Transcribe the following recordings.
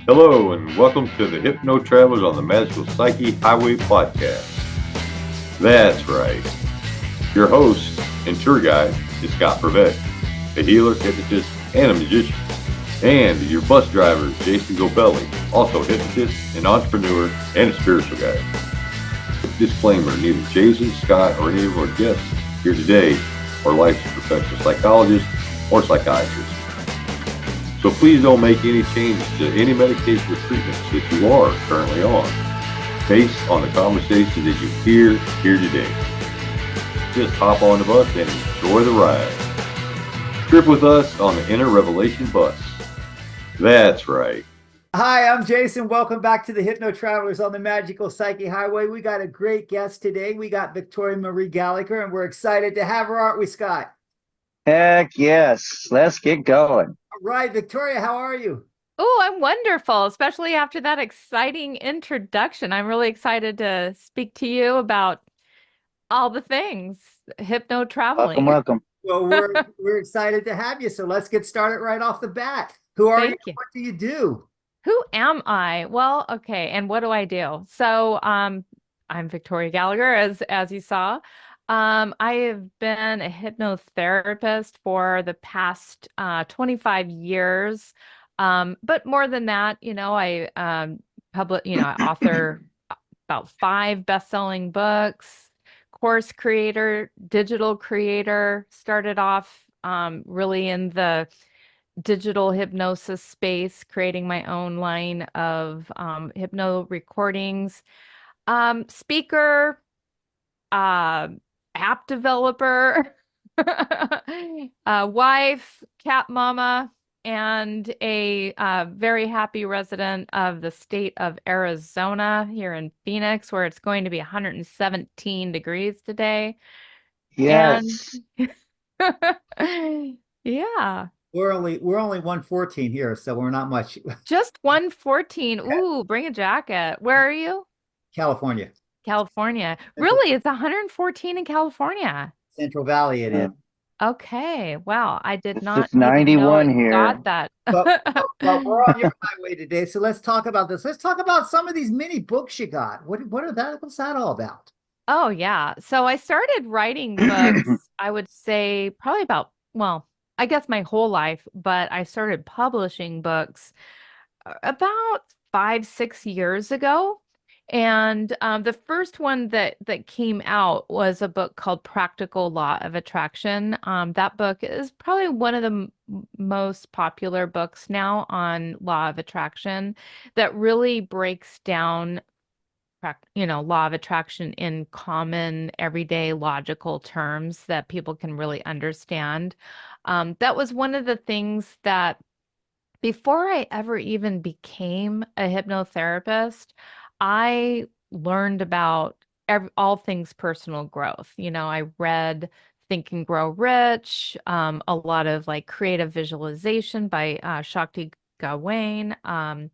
Hello, and welcome to the Hypno Travelers on the Magical Psyche Highway podcast. That's right. Your host and tour guide is Scott Prevett, a healer, hypnotist, and a magician. And your bus driver is Jason Gobelli, also a hypnotist, an entrepreneur, and a spiritual guide. Disclaimer, neither Jason, Scott, or any of our guests here today are licensed professional psychologists or psychiatrists. So please don't make any changes to any medication or treatments that you are currently on based on the conversation that you hear here today. Just hop on the bus and enjoy the ride. Trip with us on the Inner Revelation bus. That's right. Hi, I'm Jason. Welcome back to the Hypno Travelers on the Magical Psyche Highway. We got a great guest today. We got Victoria Marie Gallagher, and we're excited to have her, aren't we, Scott? Heck yes. Let's get going. All right, Victoria, how are you? Oh, I'm wonderful, especially after that exciting introduction. I'm really excited to speak to you about all the things hypno Welcome, traveling. welcome. Well, we're excited to have you. So let's get started right off the bat. Who are you? Thank you. What do you do? Who am I? Well, okay, and what do I do? So, I'm Victoria Gallagher, as you saw. I have been a hypnotherapist for the past 25 years. But more than that, I I author about 5 best-selling books, course creator, digital creator, started off really in the digital hypnosis space, creating my own line of hypno recordings, speaker, uh, app developer, wife, cat mama, and a very happy resident of the state of Arizona here in Phoenix, where it's going to be 117 degrees today. Yes. And yeah. We're only 114 here, so we're not much. Just 114. Ooh, bring a jacket. Where are you? California, California. Really? It's 114 in California. Central Valley it is. Okay. Wow. I did It's not just even know 91 it here. got that. But we're on your highway today, so let's talk about this. Let's talk about some of these mini books you got. What's that all about? Oh, yeah. So I started writing books, I would say probably about, well, I guess my whole life, but I started publishing books about 5, 6 years ago. And the first one that came out was a book called Practical Law of Attraction. That book is probably one of the most popular books now on law of attraction that really breaks down law of attraction in common, everyday, logical terms that people can really understand. That was one of the things that before I ever even became a hypnotherapist, I learned about all things personal growth. I read Think and Grow Rich, a lot of like creative visualization by Shakti Gawain. Wayne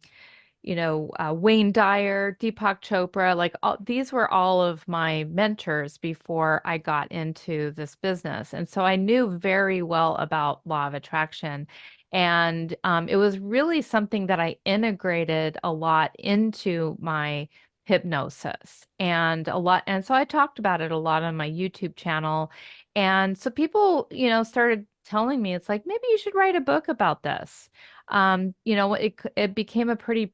Dyer, Deepak Chopra, like these were all of my mentors before I got into this business. And so I knew very well about law of attraction. And it was really something that I integrated a lot into my hypnosis and a lot. And so I talked about it a lot on my YouTube channel. And so people, started telling me, it's like, maybe you should write a book about this. It became a pretty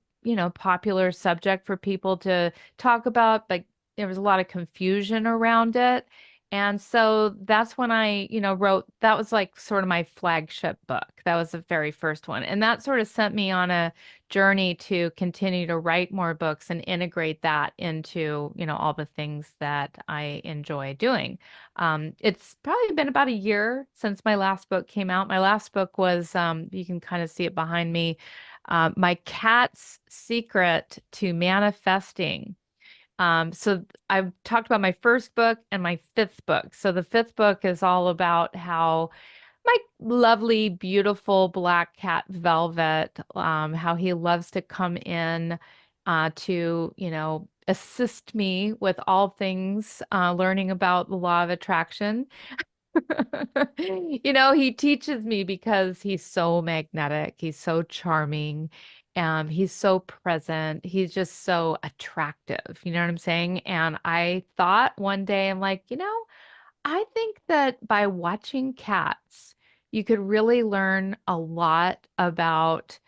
popular subject for people to talk about, but there was a lot of confusion around it. And so that's when I, wrote, that was like sort of my flagship book. That was the very first one. And that sort of sent me on a journey to continue to write more books and integrate that into, all the things that I enjoy doing. It's probably been about a year since my last book came out. My last book was, you can kind of see it behind me, My Cat's Secret to Manifesting. So I've talked about my first book and my fifth book. So the fifth book is all about how my lovely, beautiful black cat Velvet, how he loves to come in to, assist me with all things learning about the law of attraction. He teaches me because he's so magnetic, he's so charming, He's so present. He's just so attractive. You know what I'm saying? And I thought one day, I'm like, I think that by watching cats, you could really learn a lot about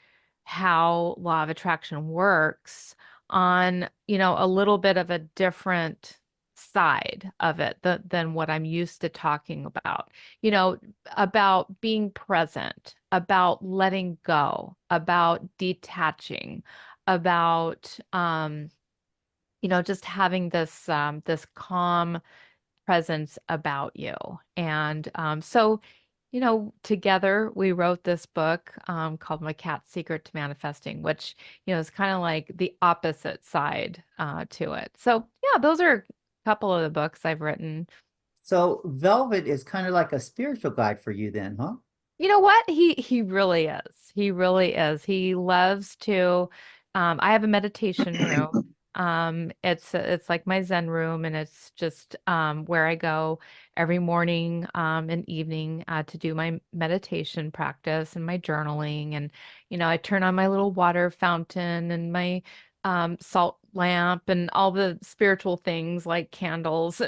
how law of attraction works on, a little bit of a different side of it than what I'm used to talking about, you know, about being present, about letting go, about detaching, about, just having this calm presence about you. And so, together we wrote this book called My Cat's Secret to Manifesting, which, is kind of like the opposite side to it. So, yeah, those are a couple of the books I've written. So Velvet is kind of like a spiritual guide for you then, huh? You know what? He really is. He really is. He loves to I have a meditation room. It's like my Zen room, and it's just where I go every morning and evening to do my meditation practice and my journaling. And I turn on my little water fountain and my salt lamp and all the spiritual things like candles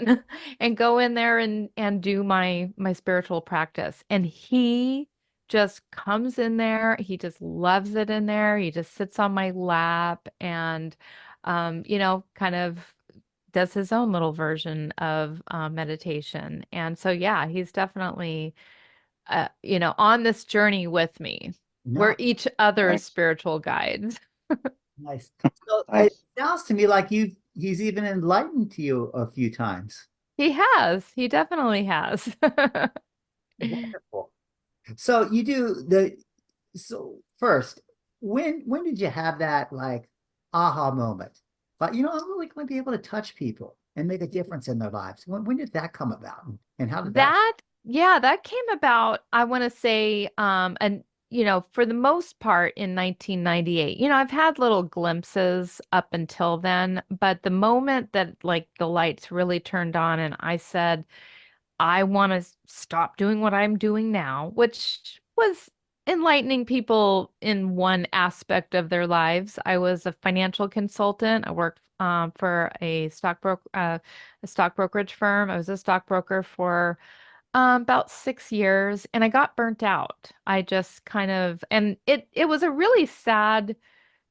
and go in there and do my spiritual practice. And he just comes in there. He just loves it in there. He just sits on my lap and kind of does his own little version of meditation. And so yeah, he's definitely on this journey with me. We're No, each other's Nice. spiritual guides. nice. So it Nice. sounds to me like he's even enlightened to you a few times. He has. He definitely has. Wonderful. So you do so first, when did you have that like aha moment? Like, I'm really going to be able to touch people and make a difference in their lives. When did that come about? And how did that? That, yeah, that came about, I want to say, and for the most part in 1998. I've had little glimpses up until then, but the moment that like the lights really turned on and I said, I want to stop doing what I'm doing now, which was enlightening people in one aspect of their lives. I was a financial consultant. I worked for a stock brokerage firm. I was a stockbroker for about 6 years, and I got burnt out. I just kind of, and it was a really sad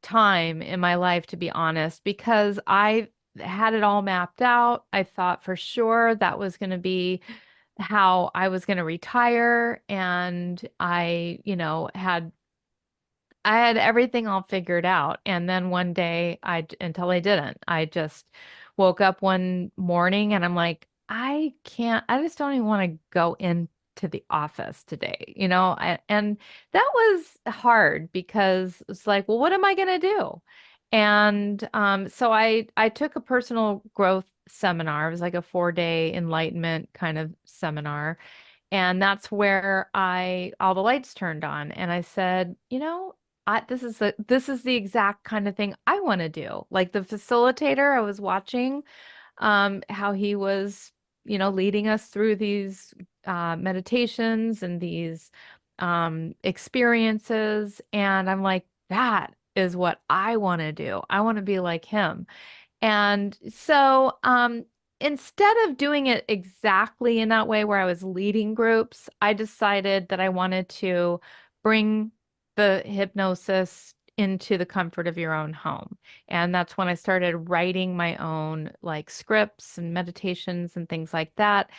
time in my life, to be honest, because I had it all mapped out. I thought for sure that was going to be how I was going to retire. And I had everything all figured out. And then one day until I didn't, I just woke up one morning and I'm like, I can't, I just don't even want to go into the office today, and that was hard because it's like, well, what am I going to do? And so I took a personal growth seminar. It was like a 4-day enlightenment kind of seminar. And that's where all the lights turned on. And I said, this is the exact kind of thing I want to do. Like the facilitator, I was watching how he was, leading us through these meditations and these experiences. And I'm like, that is what I want to do. I want to be like him. And so instead of doing it exactly in that way where I was leading groups, I decided that I wanted to bring the hypnosis into the comfort of your own home. And that's when I started writing my own like scripts and meditations and things like that.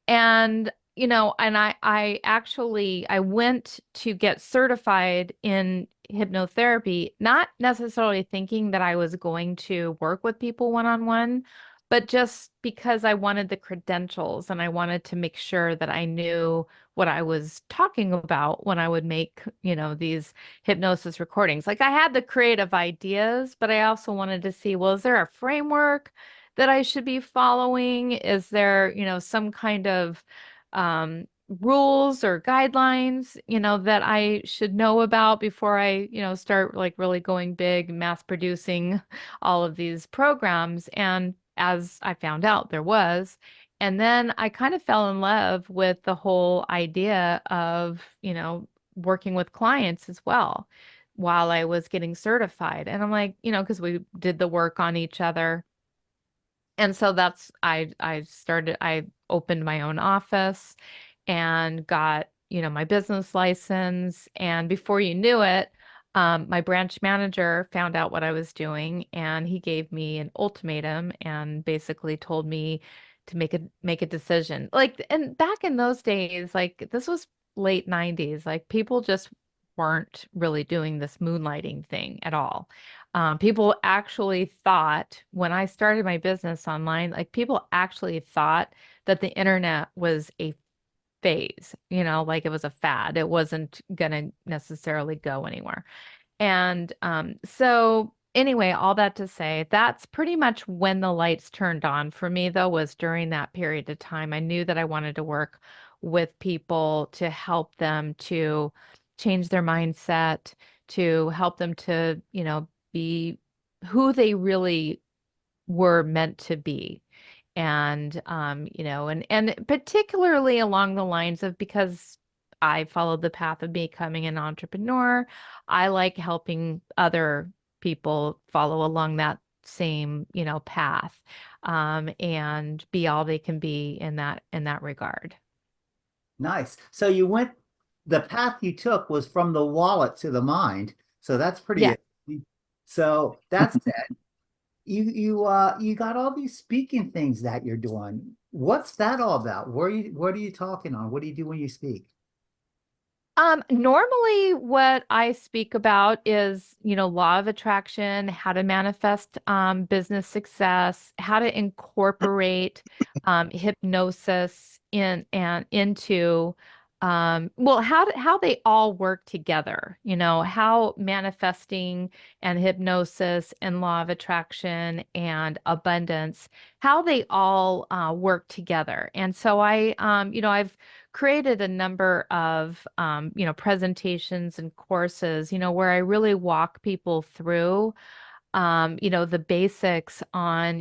And and I actually I went to get certified in hypnotherapy, not necessarily thinking that I was going to work with people one-on-one, but just because I wanted the credentials and I wanted to make sure that I knew what I was talking about when I would make, these hypnosis recordings. Like I had the creative ideas, but I also wanted to see, well, is there a framework that I should be following? Is there, some kind of rules or guidelines, that I should know about before I, start like really going big, mass producing all of these programs? And as I found out, there was. And then I kind of fell in love with the whole idea of, working with clients as well. while I was getting certified. And I'm like, because we did the work on each other. And so I opened my own office and got, my business license. And before you knew it, my branch manager found out what I was doing and he gave me an ultimatum and basically told me to make a decision. Like, and back in those days, like this was late 90s, like people just weren't really doing this moonlighting thing at all. People actually thought when I started my business online, like people actually thought that the internet was a phase, like it was a fad. It wasn't going to necessarily go anywhere. And so, anyway, all that to say, that's pretty much when the lights turned on for me, though, was during that period of time. I knew that I wanted to work with people to help them to change their mindset, to help them to, be who they really were meant to be. And and particularly along the lines of, because I followed the path of becoming an entrepreneur, I like helping other people follow along that same, path, and be all they can be in that regard. Nice. So the path you took was from the wallet to the mind. So that's Yeah. pretty. So that's it. You got all these speaking things that you're doing. What's that all about? What are you talking on? What do you do when you speak? Normally what I speak about is, law of attraction, how to manifest business success, how to incorporate hypnosis into well, how they all work together, how manifesting and hypnosis and law of attraction and abundance, how they all work together. And so I've created a number of presentations and courses, where I really walk people through the basics on,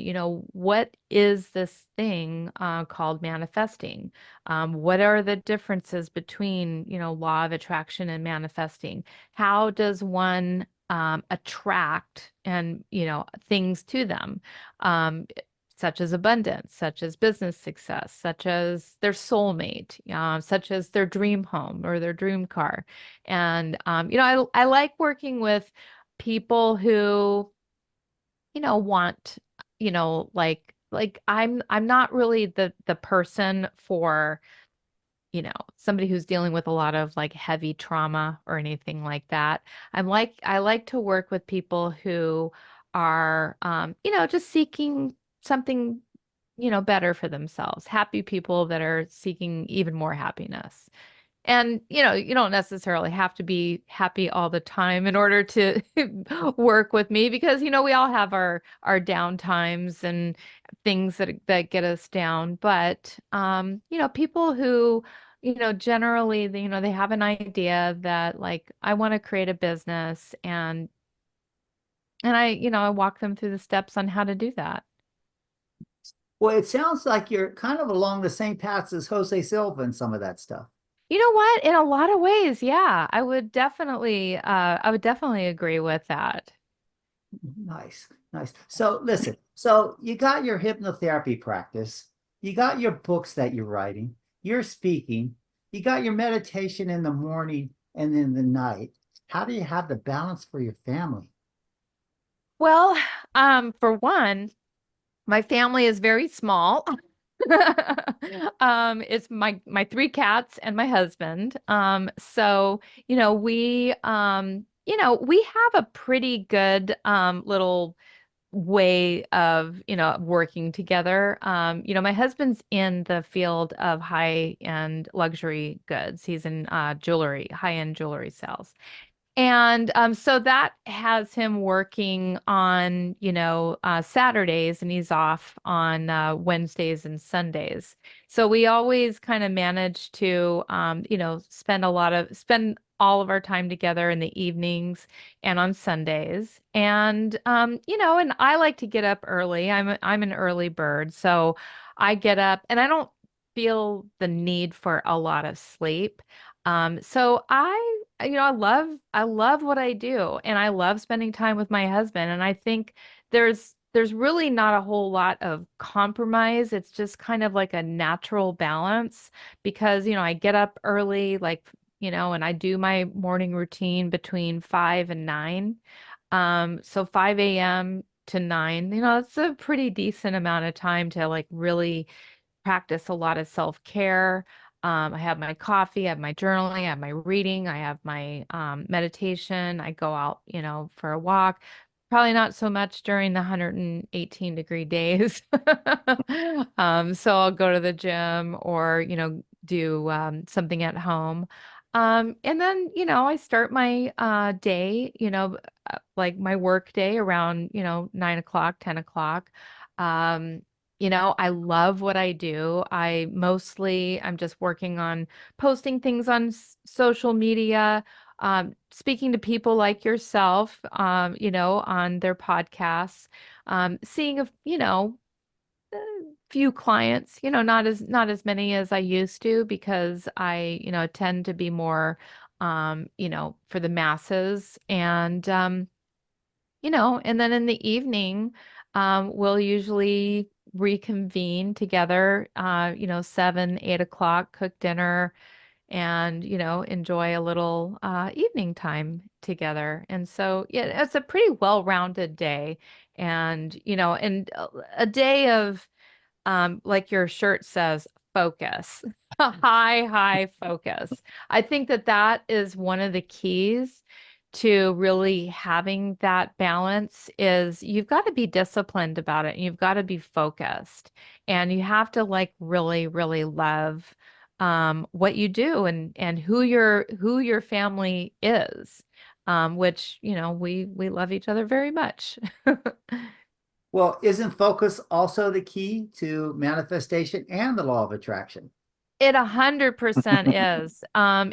what is this thing called manifesting? What are the differences between, law of attraction and manifesting? How does one attract and, things to them? Such as abundance, such as business success, such as their soulmate, such as their dream home or their dream car. And, I like working with people who want, like I'm not really the person for, somebody who's dealing with a lot of like heavy trauma or anything like that. I like to work with people who are, just seeking something, better for themselves, happy people that are seeking even more happiness. And, you don't necessarily have to be happy all the time in order to work with me because, we all have our down times and things that get us down. But, people who, generally, they have an idea that like, I want to create a business and I walk them through the steps on how to do that. Well, it sounds like you're kind of along the same paths as Jose Silva and some of that stuff. You know what? In a lot of ways, yeah, I would definitely agree with that. Nice, nice. So listen, so you got your hypnotherapy practice, you got your books that you're writing, you're speaking, you got your meditation in the morning and in the night. How do you have the balance for your family? Well, for one, my family is very small. It's my three cats and my husband. So, we have a pretty good little way of, working together. My husband's in the field of high-end luxury goods. He's in high-end jewelry sales. And so that has him working on, Saturdays, and he's off on Wednesdays and Sundays. So we always kind of manage to, spend all of our time together in the evenings and on Sundays. And, and I like to get up early. I'm an early bird, so I get up and I don't feel the need for a lot of sleep. So I love what I do, and I love spending time with my husband. And I think there's really not a whole lot of compromise. It's just kind of like a natural balance because, I get up early, like, and I do my morning routine between 5 and 9. So 5 a.m. to 9, it's a pretty decent amount of time to like really practice a lot of self-care. I have my coffee, I have my journaling, I have my reading, I have my meditation. I go out, for a walk. Probably not so much during the 118-degree days. So I'll go to the gym or, do something at home. And then, I start my day, like my work day around, 9 o'clock, 10 o'clock. Um, I love what I do. I'm just working on posting things on social media, speaking to people like yourself, on their podcasts, seeing a few clients, not as many as I used to because I, tend to be more, for the masses. And then in the evening, we'll usually reconvene together, 7, 8 o'clock, cook dinner, and, enjoy a little evening time together. And so, yeah, it's a pretty well-rounded day. And a day of like your shirt says, focus, high, high focus. I think that that is one of the keys to really having that balance is you've got to be disciplined about it. And you've got to be focused and you have to like really, really love what you do and who your family is. Which, we love each other very much. Well, isn't focus also the key to manifestation and the law of attraction? It 100% is.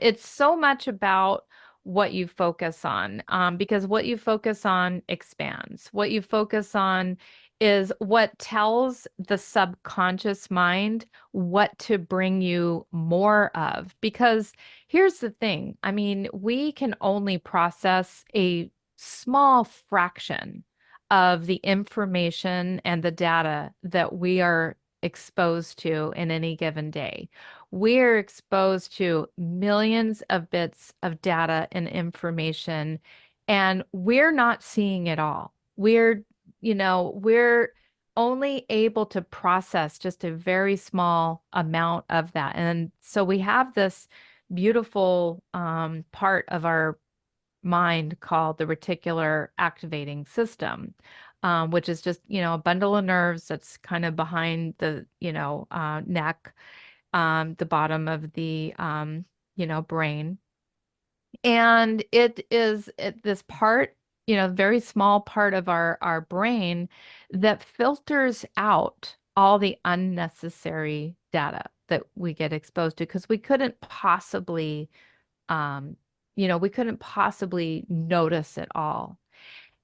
It's so much about what you focus on, because what you focus on expands. What you focus on is what tells the subconscious mind what to bring you more of. Because here's the thing, I mean, we can only process a small fraction of the information and the data that we are exposed to in any given day. We're exposed to millions of bits of data and information, and we're not seeing it all. We're only able to process just a very small amount of that. And so we have this beautiful part of our mind called the reticular activating system, which is just, a bundle of nerves that's kind of behind the, neck, the bottom of the, brain. And this part, very small part of our brain that filters out all the unnecessary data that we get exposed to because um, we couldn't possibly notice it all.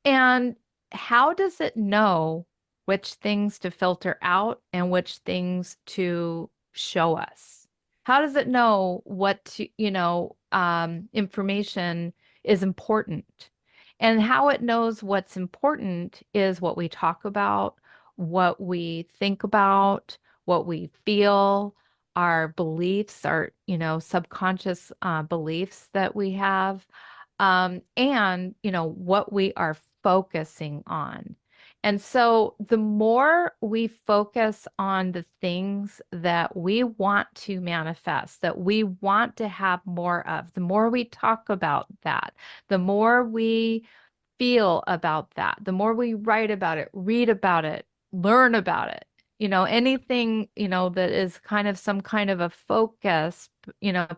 And how does it know which things to filter out and which things to show us? How does it know what information is important? And how it knows what's important is what we talk about, what we think about, what we feel, our beliefs, our, subconscious beliefs that we have, and, what we are focusing on. And so the more we focus on the things that we want to manifest, that we want to have more of, the more we talk about that, the more we feel about that, the more we write about it, read about it, learn about it, anything, that is kind of some kind of a focus,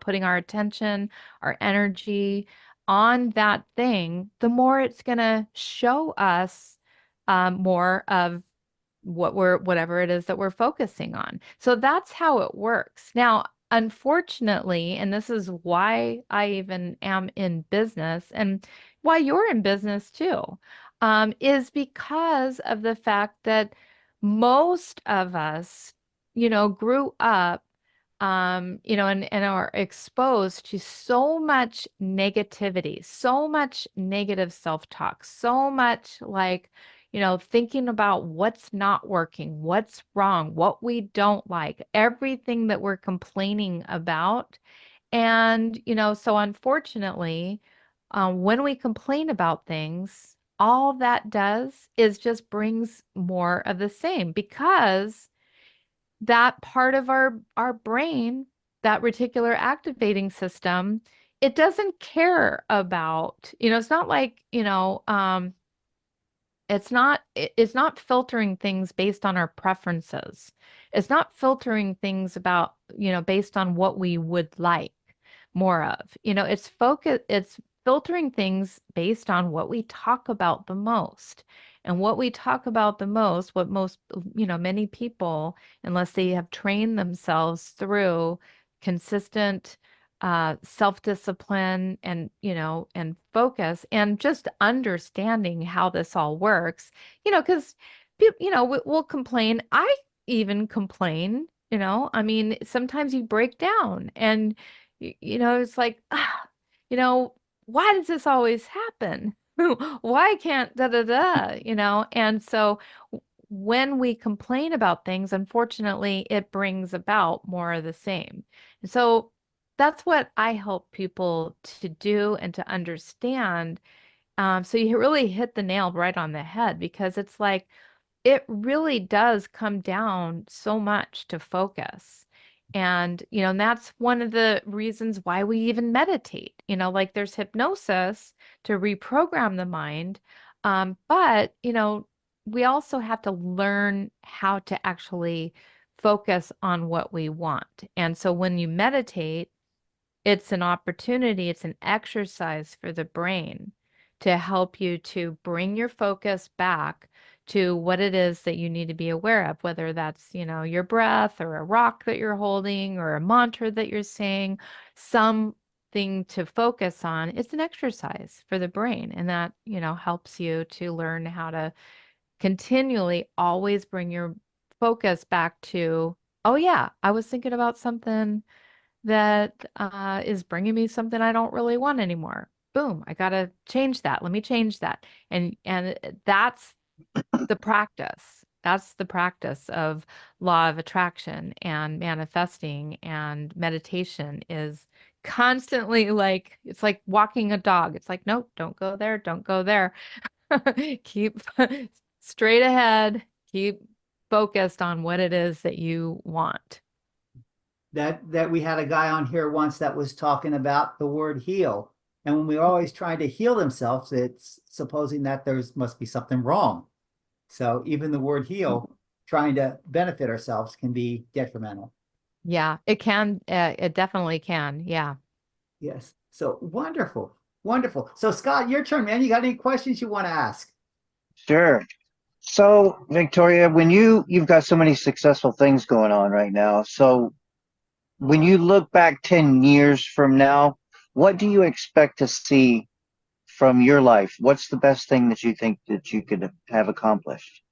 putting our attention, our energy on that thing, the more it's going to show us more of whatever it is that we're focusing on. So that's how it works. Now, unfortunately, and this is why I even am in business and why you're in business too, is because of the fact that most of us, grew up and are exposed to so much negativity, so much negative self-talk, so much like, thinking about what's not working, what's wrong, what we don't like, everything that we're complaining about. And, so unfortunately, when we complain about things, all that does is just brings more of the same because that part of our brain, that reticular activating system, it doesn't care about, it's not like, it's not filtering things based on our preferences. It's not filtering things about, based on what we would like more of. It's filtering things based on what we talk about the most. And what we talk about the most, what most, many people, unless they have trained themselves through consistent self-discipline and, and focus and just understanding how this all works, because people, we'll complain. I even complain, I mean, sometimes you break down and, it's like, you know, why does this always happen? Why can't da da da, And so when we complain about things, unfortunately, it brings about more of the same. And so that's what I help people to do and to understand. So you really hit the nail right on the head because it's like it really does come down so much to focus. And that's one of the reasons why we even meditate. Like there's hypnosis to reprogram the mind. But we also have to learn how to actually focus on what we want. And so when you meditate, it's an opportunity, it's an exercise for the brain to help you to bring your focus back to what it is that you need to be aware of, whether that's, your breath or a rock that you're holding or a mantra that you're saying, something to focus on. It's an exercise for the brain, and that, helps you to learn how to continually always bring your focus back to, oh yeah, I was thinking about something that is bringing me something I don't really want anymore. Boom, I got to change that. Let me change that. And that's the practice. That's the practice of law of attraction and manifesting, and meditation is constantly like it's like walking a dog. It's like, nope, don't go there, don't go there. Keep straight ahead, keep focused on what it is that you want. That we had a guy on here once that was talking about the word heal. And when we're always trying to heal themselves, it's supposing that there's must be something wrong. So even the word heal, trying to benefit ourselves can be detrimental. Yeah, it can. It definitely can. Yeah. Yes. So wonderful. Wonderful. So Scott, your turn, man. You got any questions you want to ask? Sure. So, Victoria, when you've got so many successful things going on right now, so when you look back 10 years from now, what do you expect to see from your life? What's the best thing that you think that you could have accomplished?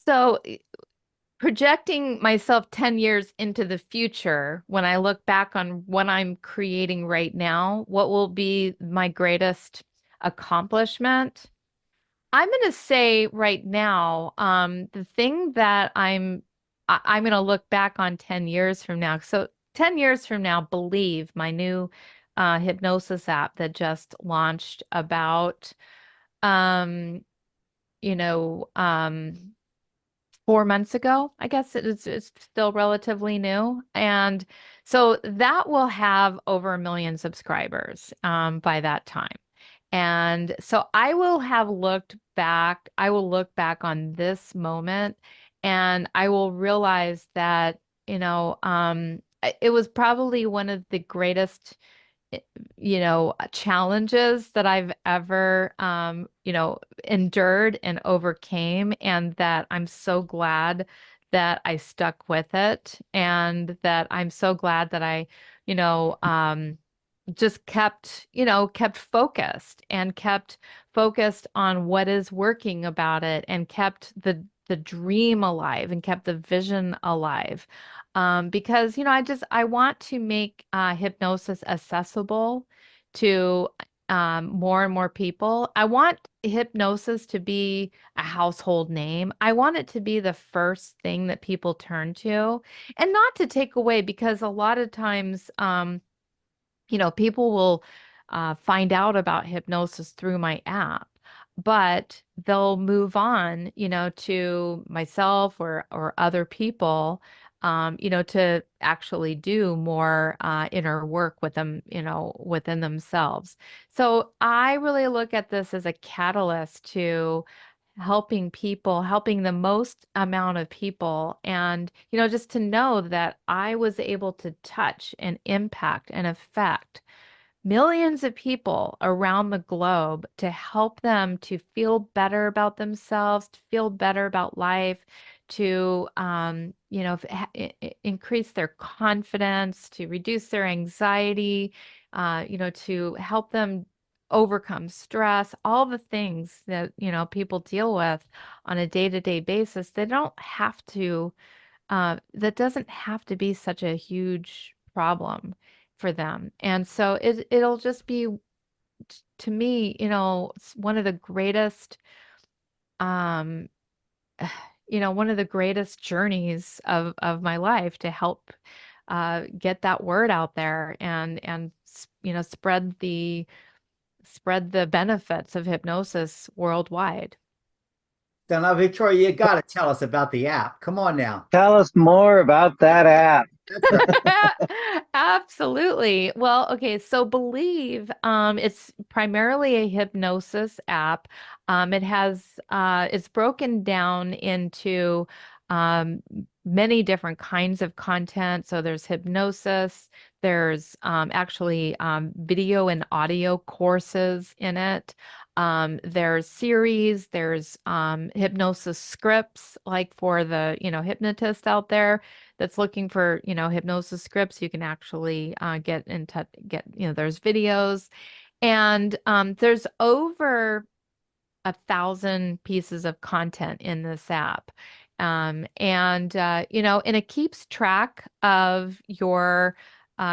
So projecting myself 10 years into the future, when I look back on what I'm creating right now, what will be my greatest accomplishment? I'm going to say right now, the thing that I'm going to look back on 10 years from now. So 10 years from now, Believe, my new hypnosis app that just launched about, um, you know, um, 4 months ago. I guess it's still relatively new. And so that will have over 1 million subscribers by that time. And so I will look back on this moment and I will realize that, it was probably one of the greatest challenges that I've ever, endured and overcame, and that I'm so glad that I stuck with it, and that I'm so glad that I, you know, just kept focused and kept focused on what is working about it and kept the dream alive and kept the vision alive. because, I want to make hypnosis accessible to more and more people. I want hypnosis to be a household name. I want it to be the first thing that people turn to, and not to take away, because a lot of times, people will find out about hypnosis through my app, but they'll move on, to myself or other people, to actually do more inner work with them, within themselves. So I really look at this as a catalyst to helping people, helping the most amount of people. And, just to know that I was able to touch and impact and affect millions of people around the globe, to help them to feel better about themselves, to feel better about life, to increase their confidence, to reduce their anxiety, to help them overcome stress, all the things that people deal with on a day-to-day basis. They don't have to that doesn't have to be such a huge problem for them. And so it'll just be, to me, one of the greatest um one of the greatest journeys of my life, to help get that word out there, and spread the benefits of hypnosis worldwide. So now, Victoria, you got to tell us about the app. Come on now. Tell us more about that app. That's right. Absolutely. Well, okay, so Believe, it's primarily a hypnosis app. It's broken down into many different kinds of content. So there's hypnosis, there's actually video and audio courses in it. There's series, there's hypnosis scripts, like for the, hypnotists out there that's looking for, hypnosis scripts. You can actually get in touch, there's videos, and there's over 1,000 pieces of content in this app. And it keeps track of your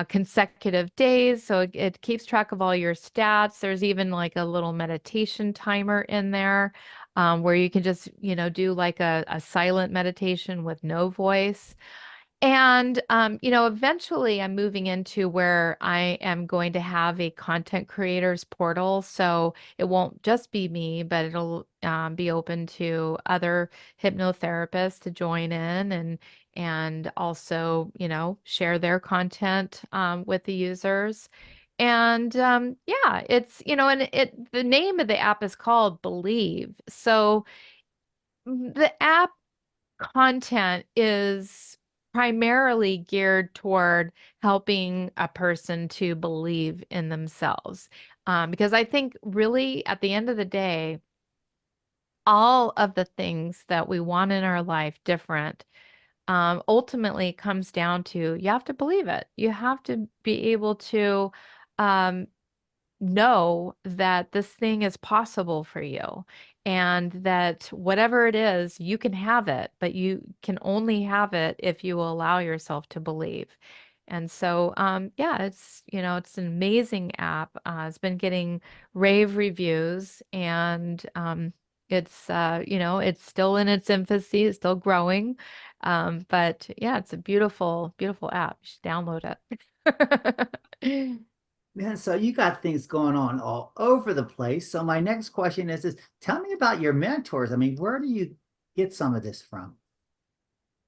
consecutive days. So it keeps track of all your stats. There's even like a little meditation timer in there, where you can just, do like a silent meditation with no voice. And, eventually I'm moving into where I am going to have a content creators portal. So it won't just be me, but it'll be open to other hypnotherapists to join in, and also, share their content with the users. And yeah, it's, and the name of the app is called Believe. So the app content is primarily geared toward helping a person to believe in themselves. Because I think, really, at the end of the day, all of the things that we want in our life different, ultimately comes down to, you have to believe it. You have to be able to um, know that this thing is possible for you, and that whatever it is, you can have it, but you can only have it if you allow yourself to believe. And so, yeah, it's an amazing app. It's been getting rave reviews, and it's still in its infancy, it's still growing. But yeah, it's a beautiful, beautiful app. You should download it. Man, so you got things going on all over the place. So my next question is, tell me about your mentors. I mean, where do you get some of this from?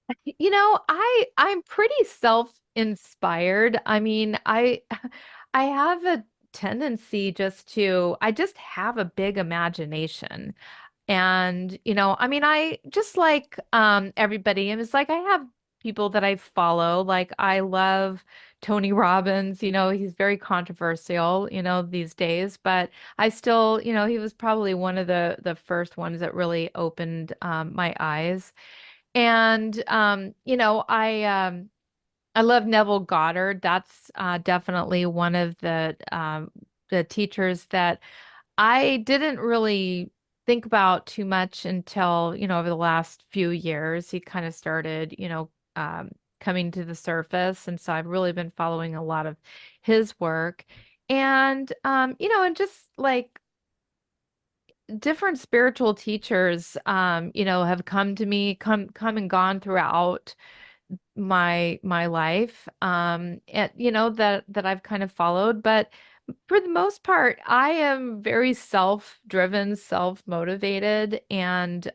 I'm pretty self-inspired. I mean, I have a tendency I just have a big imagination. And, I mean, I just like everybody, and it's like I have people that I follow. Like, I love Tony Robbins, he's very controversial, these days, but I still, he was probably one of the first ones that really opened my eyes. And I love Neville Goddard. That's definitely one of the teachers that I didn't really think about too much until, over the last few years. He kind of started, coming to the surface. And so I've really been following a lot of his work. And, and just like different spiritual teachers, have come to me, come and gone throughout my life, and that I've kind of followed. But for the most part, I am very self-driven, self-motivated, and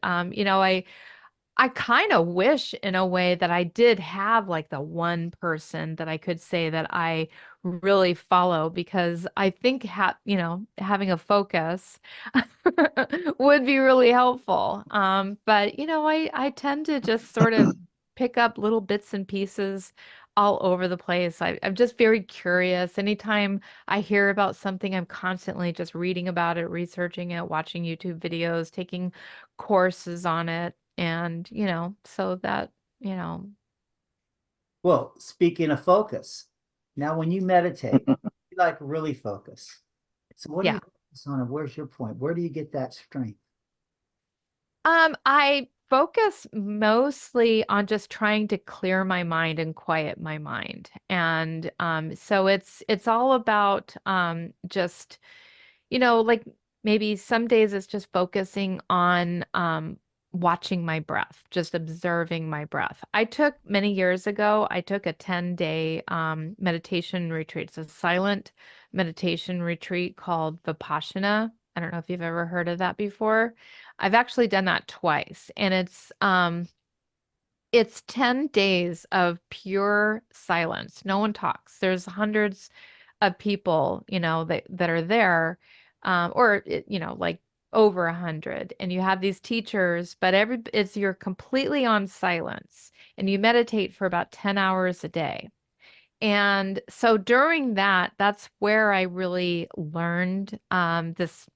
I kind of wish in a way that I did have like the one person that I could say that I really follow, because I think having a focus would be really helpful. But I tend to just sort of pick up little bits and pieces all over the place. I'm just very curious. Anytime I hear about something, I'm constantly just reading about it, researching it, watching YouTube videos, taking courses on it. And, so that, you know, Well, speaking of focus, now when you meditate, you like really focus. So what do yeah. you focus on, and where's your point? Where do you get that strength? I focus mostly on just trying to clear my mind and quiet my mind. And so it's all about just, like maybe some days it's just focusing on watching my breath, just observing my breath. Many years ago, I took a 10-day meditation retreat. It's a silent meditation retreat called Vipassana. I don't know if you've ever heard of that before. I've actually done that twice, and it's 10 days of pure silence. No one talks. There's hundreds of people, that are there, like over 100. And you have these teachers, but you're completely on silence, and you meditate for about 10 hours a day. And so during that's where I really learned this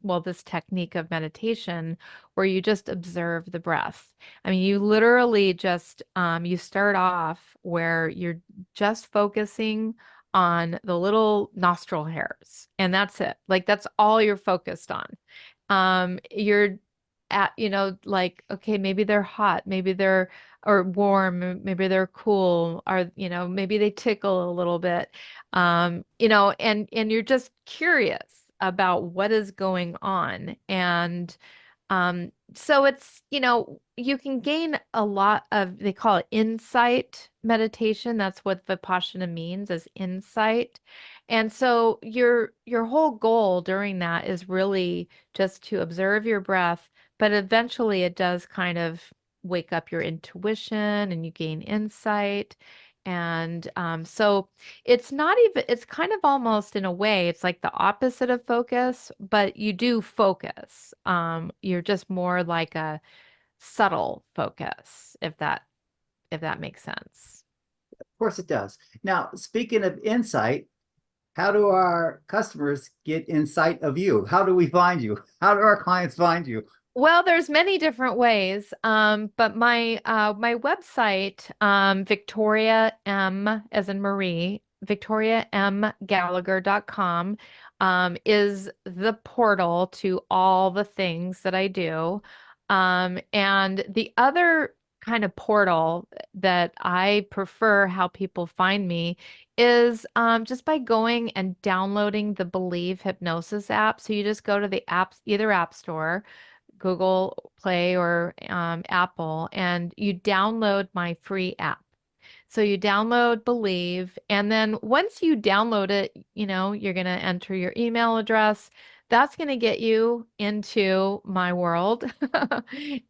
technique of meditation, where you just observe the breath. I mean, you literally just you start off where you're just focusing on the little nostril hairs, and that's it. Like that's all you're focused on. You're at, like, okay, maybe they're hot, maybe they're or warm, maybe they're cool, or maybe they tickle a little bit, and you're just curious about what is going on. And so you can gain a lot of, they call it insight meditation. That's what Vipassana means, is insight. And so your whole goal during that is really just to observe your breath, but eventually it does kind of wake up your intuition and you gain insight. And so it's kind of almost, in a way, it's like the opposite of focus, but you do focus. You're just more like a subtle focus, if that makes sense. Of course it does. Now, speaking of insight, how do our customers get insight of you? How do we find you? How do our clients find you? Well, there's many different ways, but my website, Victoria M as in Marie, victoriamgallagher.com, is the portal to all the things that I do. And the other kind of portal that I prefer how people find me is just by going and downloading the Believe Hypnosis app. So you just go to the apps, either App Store, Google Play, or Apple, and you download my free app. So you download Believe, and then once you download it, you're going to enter your email address. That's going to get you into my world.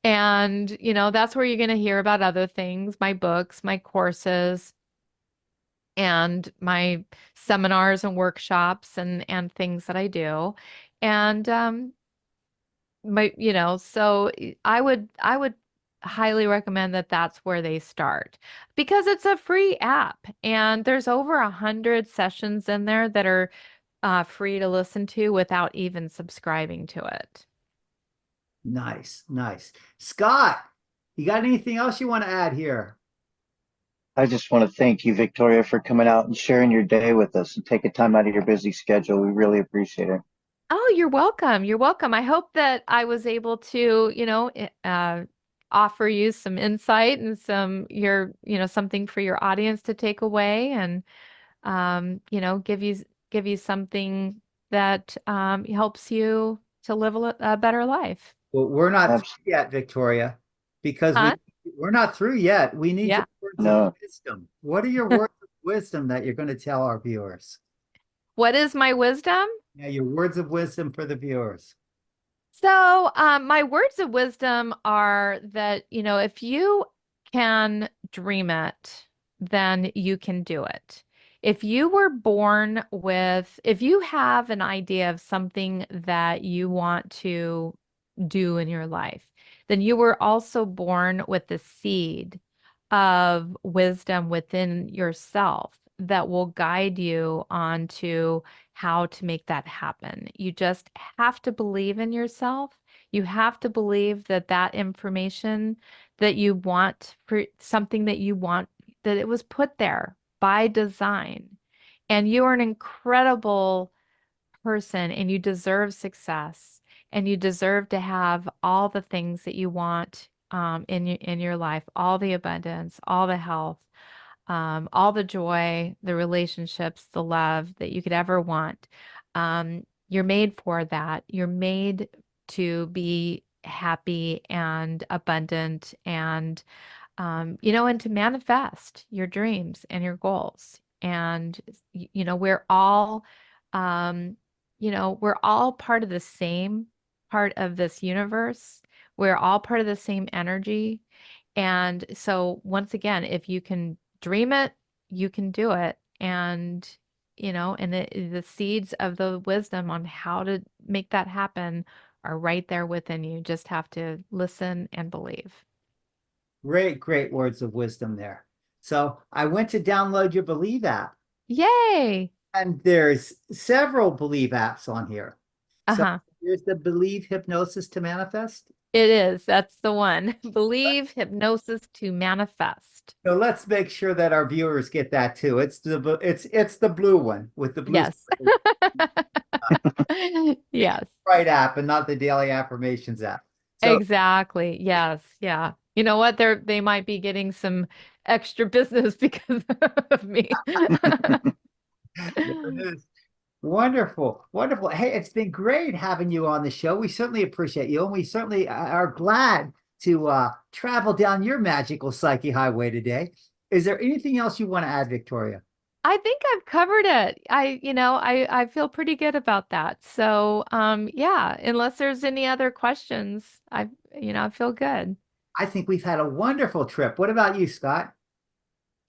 And, that's where you're going to hear about other things, my books, my courses, and my seminars and workshops and things that I do. And so I would highly recommend that that's where they start, because it's a free app, and there's over 100 sessions in there that are free to listen to without even subscribing to it. Nice, nice. Scott, you got anything else you want to add here? I just want to thank you, Victoria, for coming out and sharing your day with us and taking time out of your busy schedule. We really appreciate it. Oh, you're welcome. You're welcome. I hope that I was able to, offer you some insight and something for your audience to take away, and give you something that helps you to live a better life. Well, we're not Abs- through yet, Victoria, because Huh? we're not through yet. We need Yeah. your words of No, wisdom. What are your words of wisdom that you're going to tell our viewers? What is my wisdom? Yeah, your words of wisdom for the viewers. So, my words of wisdom are that, if you can dream it, then you can do it. If you have an idea of something that you want to do in your life, then you were also born with the seed of wisdom within yourself that will guide you onto how to make that happen. You just have to believe in yourself. You have to believe that that information that you want for something that you want, that it was put there by design. And you are an incredible person and you deserve success and you deserve to have all the things that you want in your life, all the abundance, all the health, all the joy, the relationships, the love that you could ever want. You're made for that. You're made to be happy and abundant and to manifest your dreams and your goals. And, we're all, um, we're all part of the same part of this universe. We're all part of the same energy. And so, once again, if you can dream it, you can do it. And the seeds of the wisdom on how to make that happen are right there within you. Just have to listen and believe. Great, great words of wisdom there. So I went to download your Believe app, Yay! and there's several Believe apps on here. So Uh-huh. here's the Believe Hypnosis to Manifest. It is. That's the one. Believe hypnosis to manifest. So let's make sure that our viewers get that too. It's the blue one with the blue Yes. Yes. right app and not the daily affirmations app. So Exactly. Yes. Yeah. You know what? They might be getting some extra business because of me. there it is. Wonderful, wonderful. Hey, it's been great having you on the show. We certainly appreciate you, and we certainly are glad to travel down your magical psyche highway today. Is there anything else you want to add, Victoria? I think I've covered it. I feel pretty good about that. So, yeah, unless there's any other questions, I feel good. I think we've had a wonderful trip. What about you, Scott?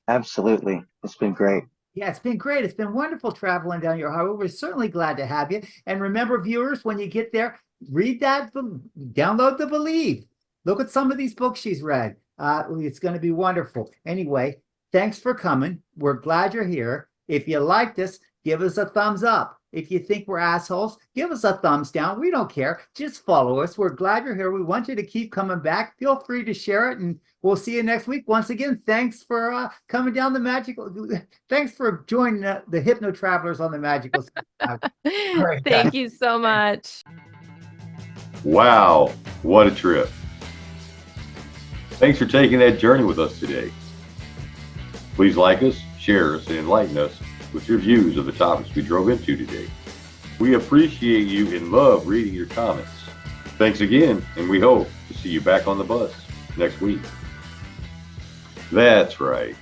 absolutely. It's been great. Yeah, it's been great. It's been wonderful traveling down your highway. We're certainly glad to have you. And remember, viewers, when you get there, read that, download the Believe. Look at some of these books she's read. It's going to be wonderful. Anyway, thanks for coming. We're glad you're here. If you liked us, give us a thumbs up. If you think we're assholes, give us a thumbs down. We don't care. Just follow us. We're glad you're here. We want you to keep coming back. Feel free to share it, and we'll see you next week. Once again, thanks for coming down the magical. Thanks for joining the Hypno Travelers on the Magical. All right, guys. Thank you so much. Wow, what a trip. Thanks for taking that journey with us today. Please like us, share us, and enlighten us with your views of the topics we drove into today. We appreciate you and love reading your comments. Thanks again, and we hope to see you back on the bus next week. That's right.